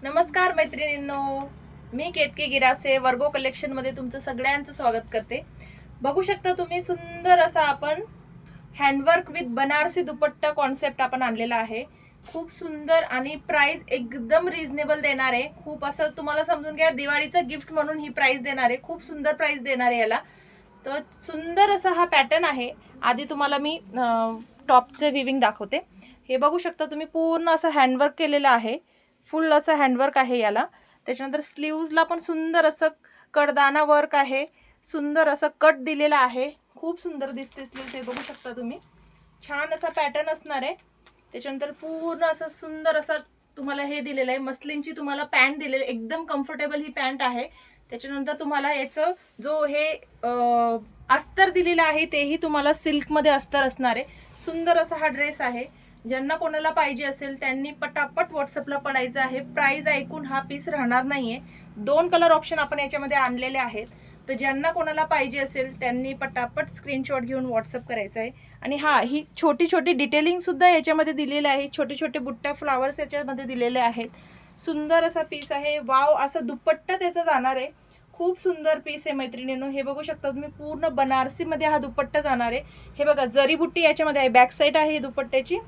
नमस्कार मैत्रिणींनो, मी केतके गिरासे वर्गो कलेक्शन मध्ये तुमचं सगळ्यांचं स्वागत करते। बघू शकता तुम्ही सुंदर असा आपण handwork with Banarasi dupatta concept आपण आणलेला आहे। खूप सुंदर आणि प्राइस एकदम रिजनेबल देणार आहे। खूप असं तुम्हाला समजून घ्या दिवाळीचं गिफ्ट म्हणून ही प्राइस देणार आहे। खूप सुंदर प्राइस देणार आहे याला। तर सुंदर असा हा पॅटर्न आहे। आधी तुम्हाला मी टॉपचे विविंग दाखवते। हे बघू शकता तुम्ही पूर्ण असं हँडवर्क केलेलं आहे। फुल असं हँडवर्क आहे याला। त्याच्यानंतर स्लीव्सला पण सुंदर असं कडदाना वर्क आहे। सुंदर असं कट दिलेला आहे। खूप सुंदर दिसते स्लीव्स, हे बघू शकता तुम्ही। छान असा पॅटर्न असणार आहे। त्याच्यानंतर पूर्ण असं सुंदर असा तुम्हाला हे दिलेलं आहे। मस्लिनची तुम्हाला पॅन्ट दिलेली, एकदम कम्फर्टेबल ही पॅन्ट आहे। त्याच्यानंतर तुम्हाला याचं जो हे अस्तर दिलेलं आहे तेही तुम्हाला सिल्क मध्ये अस्तर असणार आहे। सुंदर असा हा ड्रेस आहे। ज्यांना कोणाला पाहिजे असेल त्यांनी पटापट व्हॉट्सअपला पडायचं आहे। प्राइस ऐकून हा पीस राहणार नाहीये। 2 कलर ऑप्शन आपण याच्यामध्ये आणलेले आहेत। तर ज्यांना कोणाला पाहिजे असेल त्यांनी पटापट स्क्रीनशॉट घेऊन व्हॉट्सअप करायचं आहे। आणि हा ही छोटी छोटी डिटेलिंग सुद्धा याच्यामध्ये दिलेली आहे। छोटे छोटे बुट्ट्या फ्लावर्स याच्यामध्ये दिलेले आहेत। सुंदर असा पीस आहे। वाव, असा दुपट्टा त्याचा जाणार आहे। खूप सुंदर पीस आहे मैत्रिणींनो। हे बघू शकता तुम्ही पूर्ण बनारसी मध्ये हा दुपट्टा जाणार आहे। हे बघा जरी बुट्टी याच्यामध्ये आहे। बॅक साइड आहे दुपट्ट्याची,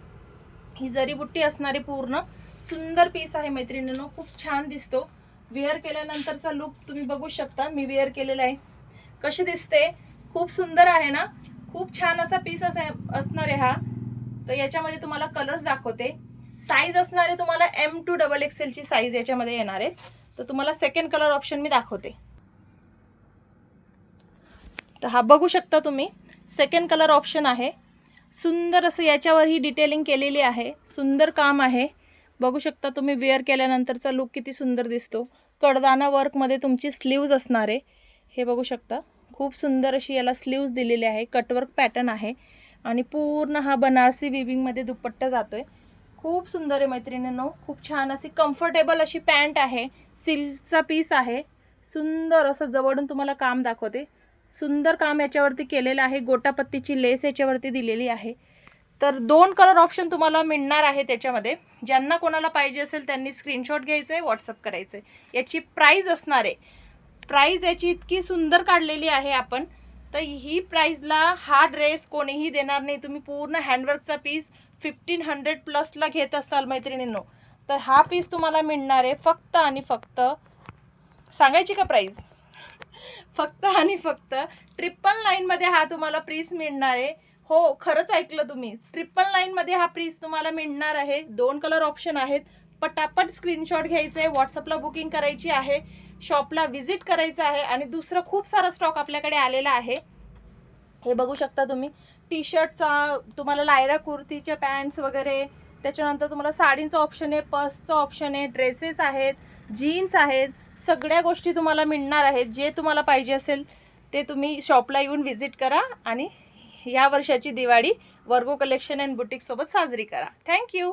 ही जरी बुट्टी असणारी पूर्ण सुंदर पीस आहे मैत्रिणींनो। खूप छान दिसतो। वेअर केल्यानंतरचा लुक तुम्ही बघू शकता। मी वेअर केलेला आहे, कशी दिसते, खूप सुंदर आहे ना। खूप छान असा पीस असणार आहे हा। तर याच्यामध्ये तुम्हाला कलर्स दाखवते। साईज असणार आहे तुम्हाला M to XXL ची साईज याच्यामध्ये येणार आहे। तर तुम्हाला सेकंड कलर ऑप्शन मी दाखवते। तर हा बघू शकता तुम्ही, सेकंड कलर ऑप्शन आहे। सुंदर असं याच्यावर ही डिटेलिंग केलेली आहे। सुंदर काम आहे, बघू शकता तुम्ही। वेअर केल्यानंतरचा लुक किती सुंदर दिसतो। कडदाना वर्क मध्ये तुमची स्लीव्ज असणार आहे। हे बघू शकता, खूप सुंदर अशी याला स्लीव्ज दिलेली आहे। कटवर्क पॅटर्न आहे आणि पूर्ण हा बनारसी विविंग मध्ये दुपट्टा जातोय। खूप सुंदर आहे मैत्रिणींनो। खूप छान अशी कम्फर्टेबल अशी पॅन्ट आहे। सिल्कचा पीस आहे। सुंदर असं जवळून तुम्हाला काम दाखवते। सुंदर काम याच्यावरती केलेलं आहे। गोटापत्तीची लेस याच्यावरती दिलेली आहे। तर 2 कलर ऑप्शन तुम्हाला मिळणार आहे त्याच्यामध्ये। ज्यांना कोणाला पाहिजे असेल त्यांनी स्क्रीनशॉट घ्यायचे, व्हॉट्सअप करायचे। याची प्राइस असणार आहे, प्राइस याची इतकी सुंदर काढलेली आहे आपण। तर ही प्राइसला हा ड्रेस कोणीही देणार नाही। तुम्ही पूर्ण हँडवर्कचा पीस 1500 प्लसला घेत असाल मैत्रिणींनो, तर हा पीस तुम्हाला मिळणार आहे फक्त आणि फक्त, सांगायची का प्राइस, फक्त आणि फक्त 999 मध्ये हा तुम्हाला पीस मिळणार आहे। हो, खरंच ऐकलं तुम्ही, 999 मध्ये हा पीस तुम्हाला मिळणार आहे। 2 कलर ऑप्शन आहेत। पटापट स्क्रीनशॉट घ्यायचे, व्हॉट्सअपला बुकिंग करायची आहे, शॉपला व्हिजिट करायचं आहे। आणि दुसरं खूप सारा स्टॉक आपल्याकडे आलेला आहे। हे बघू शकता तुम्ही, टी शर्टचा तुम्हाला, लायरा कुर्तीच्या पॅन्ट्स वगैरे, त्याच्यानंतर तुम्हाला साडींचा ऑप्शन आहे, पर्सचा ऑप्शन आहे, ड्रेसेस आहेत, जीन्स आहेत, सगळ्या गोष्टी तुम्हाला मिळणार आहेत। जे तुम्हाला पाहिजे असेल ते तुम्ही शॉपला येऊन व्हिजिट करा आणि या वर्षाची दिवाळी वर्गो कलेक्शन अँड बुटीक सोबत साजरी करा। थँक्यू।